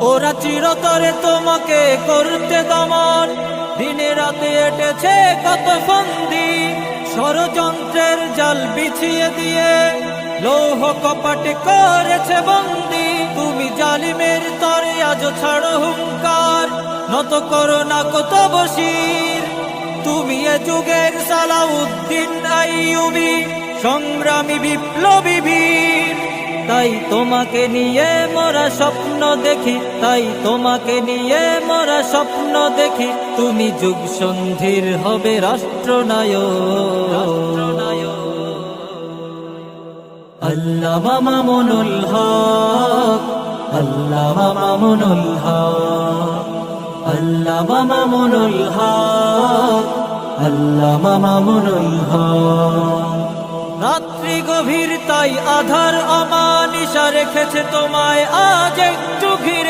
ওরা চিরতরে তোমাকে করতে দমন, দিনে রাতে এটেছে কত ফন্দি, ষড়যন্ত্রের জাল বিছিয়ে দিয়ে লৌহ কপাটে করেছে বন্দি। তুমি জালিমের তরে আজ ছাড়ো হুঙ্কার, নত করো না কত বশির। তুমি এ যুগের সালাউদ্দিন আইয়ুবী, সংগ্রামী বিপ্লবী বীর। তাই তোমাকে নিয়ে মোরা স্বপ্ন দেখি, তাই তোমাকে নিয়ে মোরা স্বপ্ন দেখি। তুমি যুগ সন্ধির হবে রাষ্ট্রনায়ক। আল্লামা মামুনুল হক, আল্লামা মামুনুল হক, আল্লামা মামুনুল হক, আল্লামা মামুনুল হক। রাত্রি গভীর তাই আধার অমানিশা রেখেছে তোমায় আজ একটু ঘিরে।